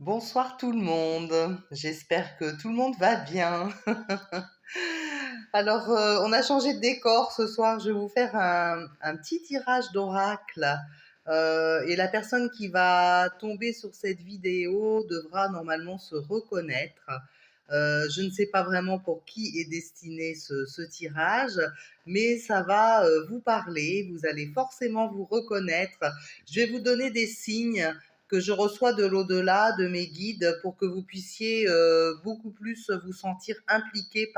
Bonsoir tout le monde, j'espère que tout le monde va bien. Alors, on a changé de décor ce soir, je vais vous faire un petit tirage d'oracle. Et la personne qui va tomber sur cette vidéo devra normalement se reconnaître. Je ne sais pas vraiment pour qui est destiné ce tirage, mais ça va vous parler, vous allez forcément vous reconnaître. Je vais vous donner des signes que je reçois de l'au-delà, de mes guides, pour que vous puissiez beaucoup plus vous sentir impliqué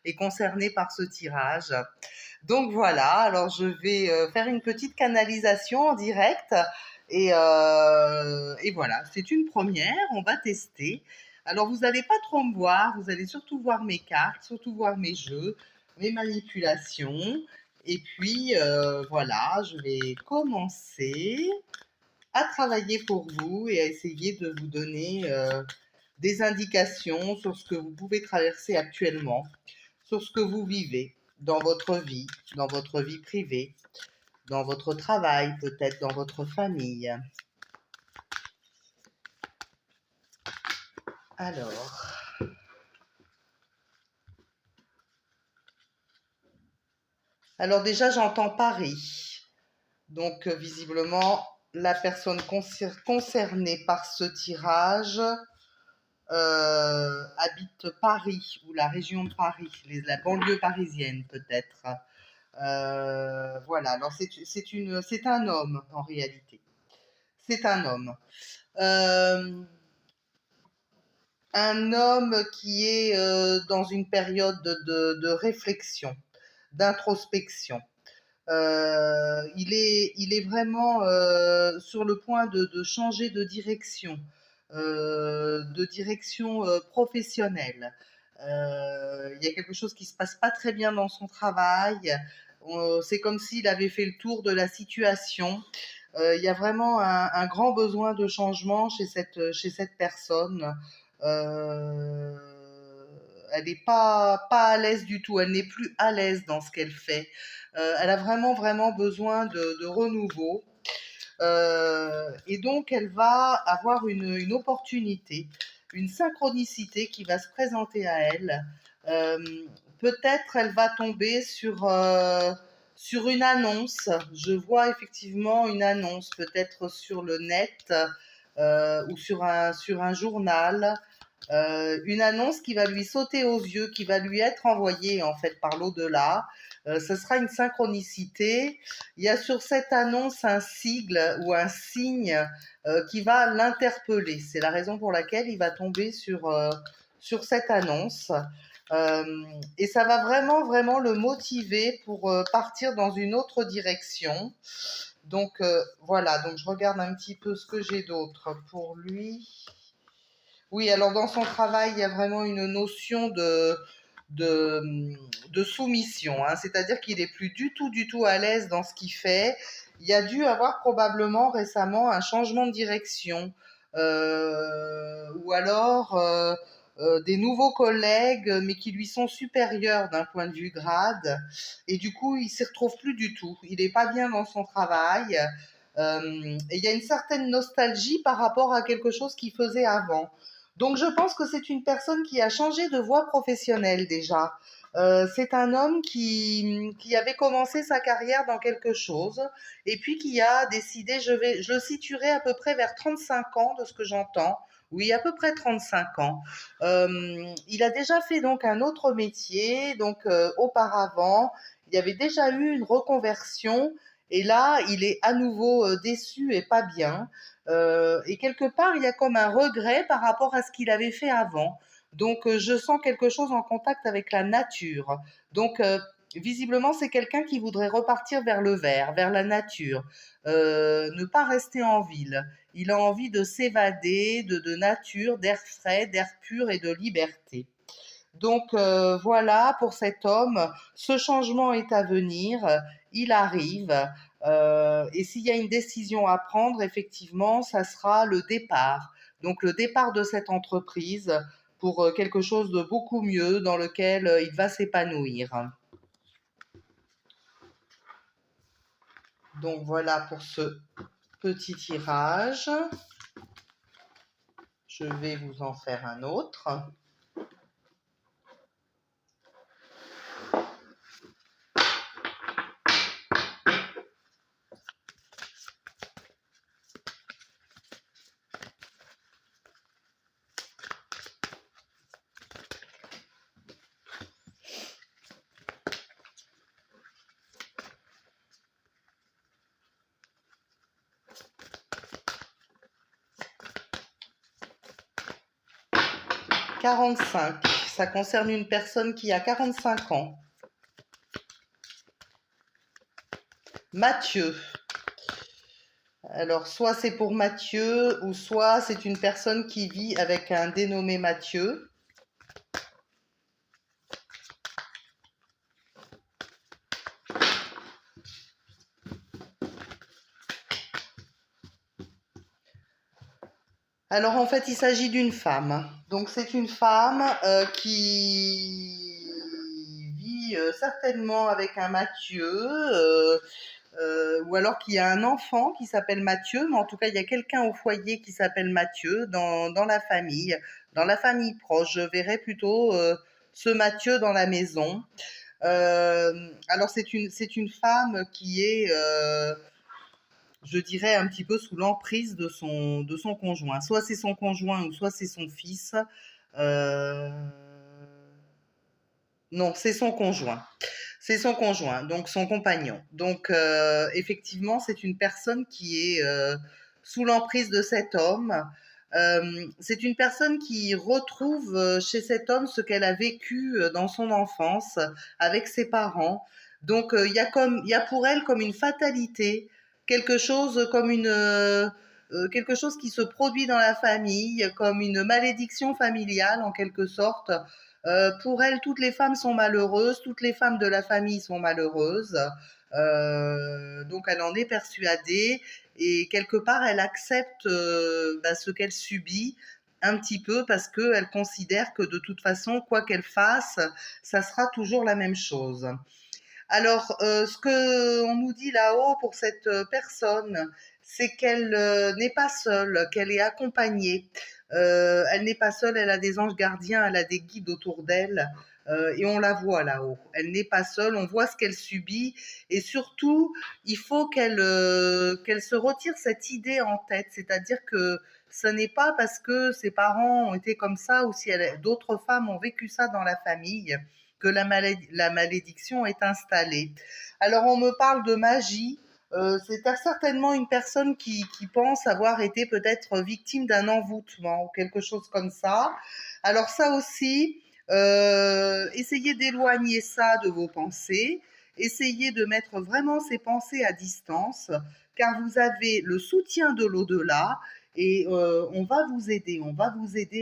et concerné par ce tirage. Donc voilà, alors je vais faire une petite canalisation en direct et voilà, c'est une première, on va tester. Alors vous n'allez pas trop me voir, vous allez surtout voir mes cartes, surtout voir mes jeux, mes manipulations. Et puis voilà, je vais commencer à travailler pour vous et à essayer de vous donner des indications sur ce que vous pouvez traverser actuellement, sur ce que vous vivez dans votre vie privée, dans votre travail, peut-être dans votre famille. Alors, alors déjà j'entends Paris. Donc visiblement la personne concernée par ce tirage habite Paris ou la région de Paris, la banlieue parisienne peut-être. Voilà, alors c'est un homme en réalité. C'est un homme. Euh, un homme qui est dans une période de réflexion, d'introspection. Il est vraiment sur le point de changer de direction professionnelle. Il y a quelque chose qui se passe pas très bien dans son travail. C'est comme s'il avait fait le tour de la situation. Il y a vraiment un grand besoin de changement chez cette personne. Euh, Elle n'est pas à l'aise du tout, elle n'est plus à l'aise dans ce qu'elle fait. Elle a vraiment, vraiment besoin de renouveau. Et donc, elle va avoir une opportunité, une synchronicité qui va se présenter à elle. Euh, Peut-être elle va tomber sur une annonce. Je vois effectivement une annonce, peut-être sur le net ou sur un journal. Une annonce qui va lui sauter aux yeux, qui va lui être envoyée en fait par l'au-delà. Ce sera une synchronicité. Il y a sur cette annonce un sigle ou un signe qui va l'interpeller. C'est la raison pour laquelle il va tomber sur cette annonce. Et ça va vraiment, vraiment le motiver pour partir dans une autre direction. Donc voilà, donc je regarde un petit peu ce que j'ai d'autre pour lui. Oui, alors dans son travail, il y a vraiment une notion de, de soumission, hein. C'est-à-dire qu'il est plus du tout à l'aise dans ce qu'il fait. Il y a dû avoir probablement récemment un changement de direction ou alors des nouveaux collègues, mais qui lui sont supérieurs d'un point de vue grade. Et du coup, il s'y retrouve plus du tout. Il n'est pas bien dans son travail. Et il y a une certaine nostalgie par rapport à quelque chose qu'il faisait avant. Donc je pense que c'est une personne qui a changé de voie professionnelle déjà. C'est un homme qui avait commencé sa carrière dans quelque chose et puis qui a décidé, je le situerai à peu près vers 35 ans de ce que j'entends. Oui, à peu près 35 ans. Il a déjà fait donc un autre métier, donc auparavant, il y avait déjà eu une reconversion et là, il est à nouveau déçu et pas bien. Et quelque part, il y a comme un regret par rapport à ce qu'il avait fait avant. Donc, je sens quelque chose en contact avec la nature. Donc, visiblement, c'est quelqu'un qui voudrait repartir vers le vert, vers la nature, ne pas rester en ville. Il a envie de s'évader, de nature, d'air frais, d'air pur et de liberté. Donc voilà, pour cet homme, ce changement est à venir, il arrive. Et s'il y a une décision à prendre, effectivement, ça sera le départ. Donc le départ de cette entreprise pour quelque chose de beaucoup mieux dans lequel il va s'épanouir. Donc voilà pour ce petit tirage. Je vais vous en faire un autre. 45. Ça concerne une personne qui a 45 ans. Mathieu. Alors, soit c'est pour Mathieu, ou soit c'est une personne qui vit avec un dénommé Mathieu. Alors, en fait, il s'agit d'une femme. Donc, c'est une femme qui vit certainement avec un Mathieu, ou alors qu'il y a un enfant qui s'appelle Mathieu, mais en tout cas, il y a quelqu'un au foyer qui s'appelle Mathieu dans la famille proche. Je verrais plutôt ce Mathieu dans la maison. Alors, c'est une femme qui est, je dirais, un petit peu sous l'emprise de son conjoint. Soit c'est son conjoint ou soit c'est son fils. Euh, non, c'est son conjoint. C'est son conjoint, donc son compagnon. Donc, effectivement, c'est une personne qui est sous l'emprise de cet homme. C'est une personne qui retrouve chez cet homme ce qu'elle a vécu dans son enfance avec ses parents. Donc, il y a pour elle comme une fatalité, quelque chose comme quelque chose qui se produit dans la famille, comme une malédiction familiale en quelque sorte. Pour elle, toutes les femmes sont malheureuses, toutes les femmes de la famille sont malheureuses. Donc elle en est persuadée et quelque part elle accepte ce qu'elle subit un petit peu parce qu'elle considère que de toute façon, quoi qu'elle fasse, ça sera toujours la même chose. Alors, ce que on nous dit là-haut pour cette personne, c'est qu'elle n'est pas seule, qu'elle est accompagnée. Elle n'est pas seule, elle a des anges gardiens, elle a des guides autour d'elle. Et on la voit là-haut. Elle n'est pas seule, on voit ce qu'elle subit. Et surtout, il faut qu'elle se retire cette idée en tête. C'est-à-dire que ce n'est pas parce que ses parents ont été comme ça ou si d'autres femmes ont vécu ça dans la famille que la malédiction est installée. Alors on me parle de magie. C'est certainement une personne qui pense avoir été peut-être victime d'un envoûtement ou quelque chose comme ça. Alors ça aussi, essayez d'éloigner ça de vos pensées. Essayez de mettre vraiment ces pensées à distance, car vous avez le soutien de l'au-delà et on va vous aider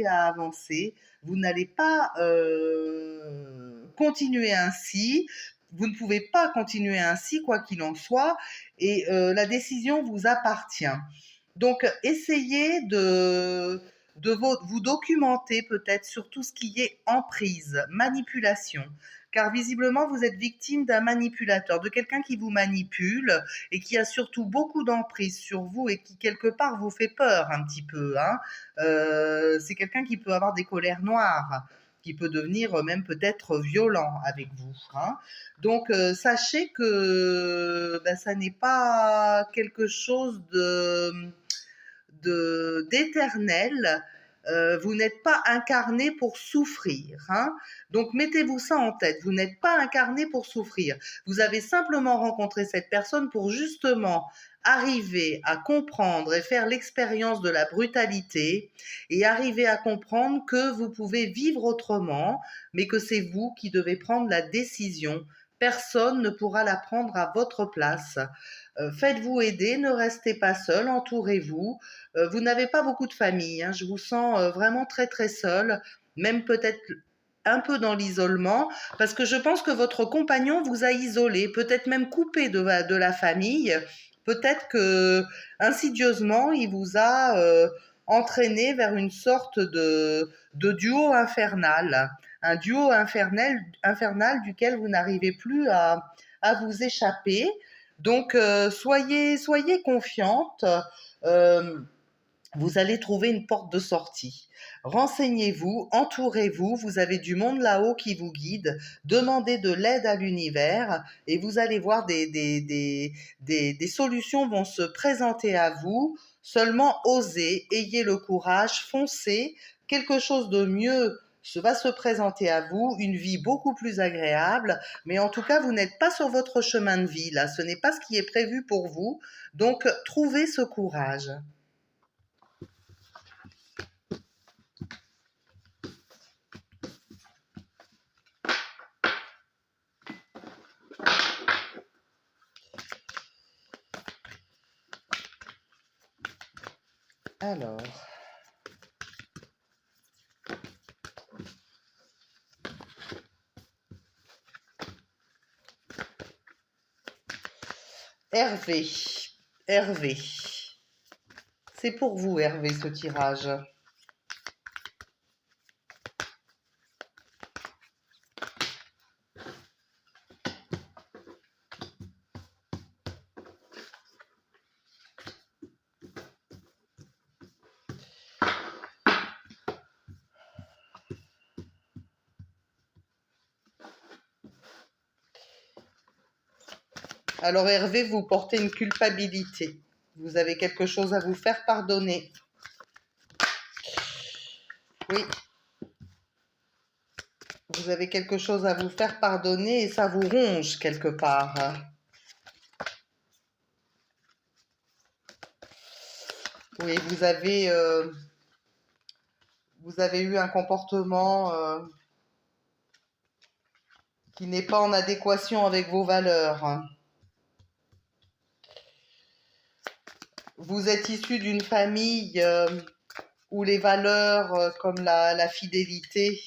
à avancer. Vous n'allez pas continuer ainsi. Vous ne pouvez pas continuer ainsi, quoi qu'il en soit, et la décision vous appartient. Donc, essayez vous documenter peut-être sur tout ce qui est emprise, manipulation, car visiblement vous êtes victime d'un manipulateur, de quelqu'un qui vous manipule et qui a surtout beaucoup d'emprise sur vous et qui quelque part vous fait peur un petit peu. Hein. C'est quelqu'un qui peut avoir des colères noires, qui peut devenir même peut-être violent avec vous. Hein. Donc sachez que ça n'est pas quelque chose d'éternel. Vous n'êtes pas incarné pour souffrir. Hein. Donc mettez-vous ça en tête. Vous n'êtes pas incarné pour souffrir. Vous avez simplement rencontré cette personne pour justement arriver à comprendre et faire l'expérience de la brutalité et arriver à comprendre que vous pouvez vivre autrement, mais que c'est vous qui devez prendre la décision. Personne ne pourra la prendre à votre place. Faites-vous aider, ne restez pas seul, entourez-vous. Vous n'avez pas beaucoup de famille, hein, je vous sens vraiment très très seul, même peut-être un peu dans l'isolement, parce que je pense que votre compagnon vous a isolé, peut-être même coupé de la famille, peut-être que insidieusement il vous a entraîné vers une sorte de duo infernal, un duo infernal duquel vous n'arrivez plus à vous échapper. Donc soyez confiante. Euh, vous allez trouver une porte de sortie. Renseignez-vous, entourez-vous, vous avez du monde là-haut qui vous guide, demandez de l'aide à l'univers et vous allez voir des solutions vont se présenter à vous. Seulement osez, ayez le courage, foncez, quelque chose de mieux va se présenter à vous, une vie beaucoup plus agréable, mais en tout cas, vous n'êtes pas sur votre chemin de vie, là, ce n'est pas ce qui est prévu pour vous, donc trouvez ce courage. Alors, Hervé, Hervé, c'est pour vous, Hervé, ce tirage. Alors, Hervé, vous portez une culpabilité. Vous avez quelque chose à vous faire pardonner. Oui, vous avez quelque chose à vous faire pardonner et ça vous ronge quelque part. Oui, vous avez eu un comportement qui n'est pas en adéquation avec vos valeurs. Vous êtes issu d'une famille où les valeurs comme la fidélité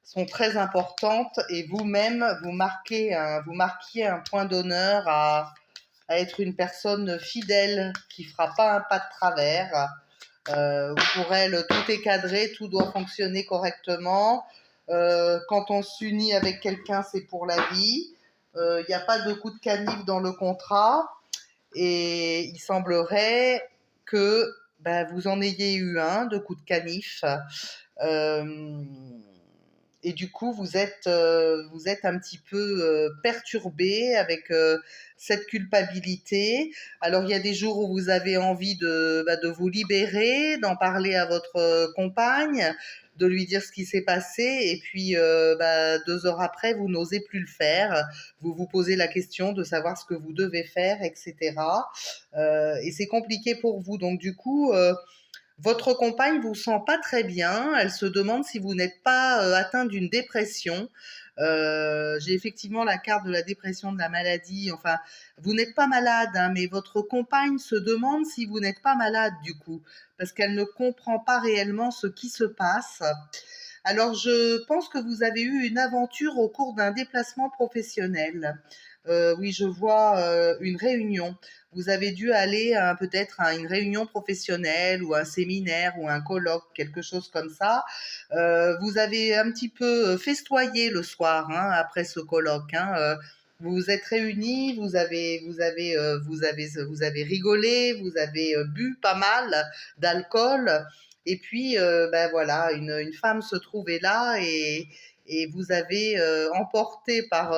sont très importantes et vous-même, vous marquiez un point d'honneur à être une personne fidèle qui ne fera pas un pas de travers. Pour elle, tout est cadré, tout doit fonctionner correctement. Quand on s'unit avec quelqu'un, c'est pour la vie. Il n'y a pas de coup de canif dans le contrat. Et il semblerait que vous en ayez eu un de coup de canif. Euh, et du coup, vous êtes un petit peu perturbé avec cette culpabilité. Alors, il y a des jours où vous avez envie de vous libérer, d'en parler à votre compagne, de lui dire ce qui s'est passé, et puis 2 heures après, vous n'osez plus le faire. Vous vous posez la question de savoir ce que vous devez faire, etc. Et c'est compliqué pour vous. Donc, du coup, votre compagne vous sent pas très bien, elle se demande si vous n'êtes pas atteint d'une dépression. J'ai effectivement la carte de la dépression, de la maladie. Enfin, vous n'êtes pas malade, hein, mais votre compagne se demande si vous n'êtes pas malade du coup, parce qu'elle ne comprend pas réellement ce qui se passe. Alors, je pense que vous avez eu une aventure au cours d'un déplacement professionnel. Oui, je vois une réunion. Vous avez dû aller peut-être à une réunion professionnelle ou un séminaire ou un colloque, quelque chose comme ça. Vous avez un petit peu festoyé le soir après ce colloque. Vous vous êtes réunis, vous avez rigolé, vous avez bu pas mal d'alcool. Et puis, voilà, une femme se trouvait là et vous avez emporté par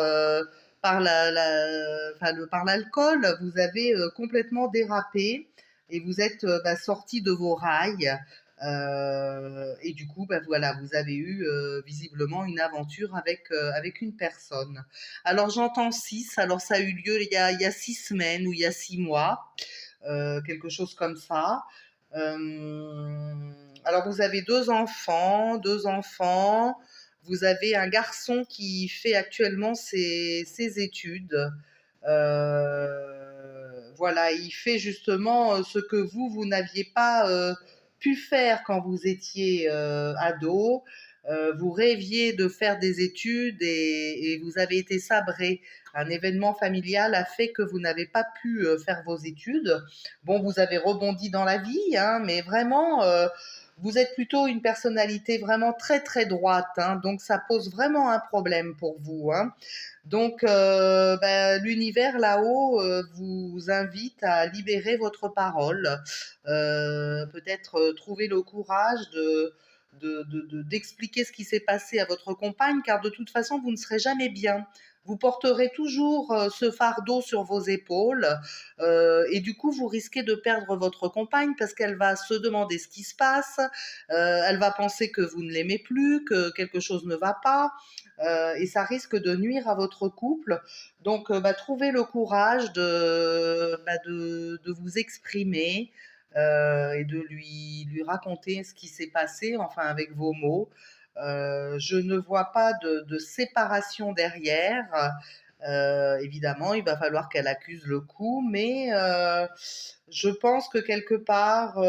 l'alcool, vous avez complètement dérapé et vous êtes sorti de vos rails. Et du coup, voilà, vous avez eu visiblement une aventure avec une personne. Alors j'entends 6, alors ça a eu lieu il y a 6 semaines ou il y a 6 mois, quelque chose comme ça. Alors vous avez deux enfants, vous avez un garçon qui fait actuellement ses études. Voilà, il fait justement ce que vous n'aviez pas pu faire quand vous étiez ado. Vous rêviez de faire des études et vous avez été sabré. Un événement familial a fait que vous n'avez pas pu faire vos études. Bon, vous avez rebondi dans la vie, mais vraiment, Vous êtes plutôt une personnalité vraiment très très droite, hein, donc ça pose vraiment un problème pour vous, hein. Donc, bah, l'univers là-haut vous invite à libérer votre parole, peut-être trouver le courage d'expliquer ce qui s'est passé à votre compagne, car de toute façon, vous ne serez jamais bien. Vous porterez toujours ce fardeau sur vos épaules et du coup, vous risquez de perdre votre compagne parce qu'elle va se demander ce qui se passe, elle va penser que vous ne l'aimez plus, que quelque chose ne va pas et ça risque de nuire à votre couple. Donc, bah, trouvez le courage de vous exprimer et de lui raconter ce qui s'est passé, enfin avec vos mots. Je ne vois pas de séparation derrière. Évidemment, il va falloir qu'elle accuse le coup, mais je pense que quelque part,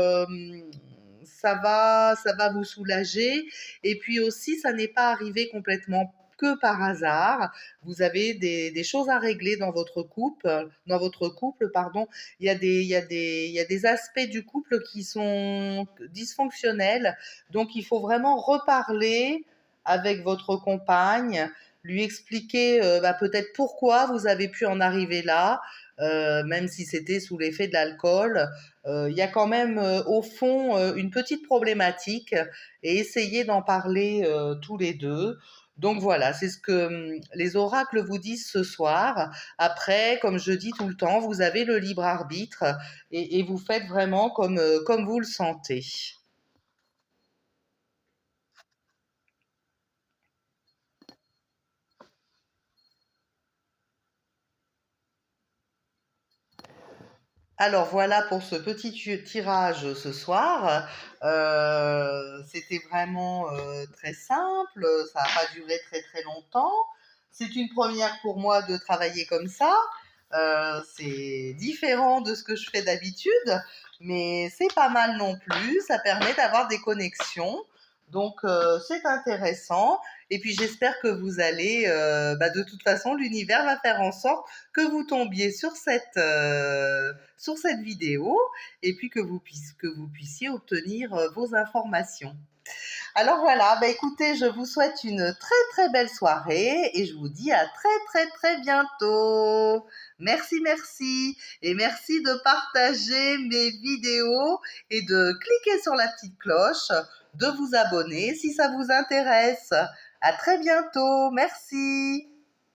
ça va vous soulager. Et puis aussi, ça n'est pas arrivé complètement que par hasard. Vous avez des choses à régler dans votre couple, pardon. Il y a des aspects du couple qui sont dysfonctionnels. Donc, il faut vraiment reparler avec votre compagne, lui expliquer bah, peut-être pourquoi vous avez pu en arriver là, même si c'était sous l'effet de l'alcool. Il y a quand même au fond une petite problématique et essayer d'en parler tous les deux. Donc voilà, c'est ce que les oracles vous disent ce soir. Après, comme je dis tout le temps, vous avez le libre arbitre et vous faites vraiment comme vous le sentez. Alors voilà pour ce petit tirage ce soir. C'était vraiment très simple, ça n'a pas duré très très longtemps. C'est une première pour moi de travailler comme ça. C'est différent de ce que je fais d'habitude, mais c'est pas mal non plus. Ça permet d'avoir des connexions. Donc c'est intéressant. Et puis j'espère que vous allez, bah, de toute façon, l'univers va faire en sorte que vous tombiez sur cette vidéo et puis que vous puissiez obtenir vos informations. Alors voilà, bah écoutez, je vous souhaite une très très belle soirée et je vous dis à très très très bientôt. Merci, merci. Et merci de partager mes vidéos et de cliquer sur la petite cloche, de vous abonner si ça vous intéresse. À très bientôt. Merci.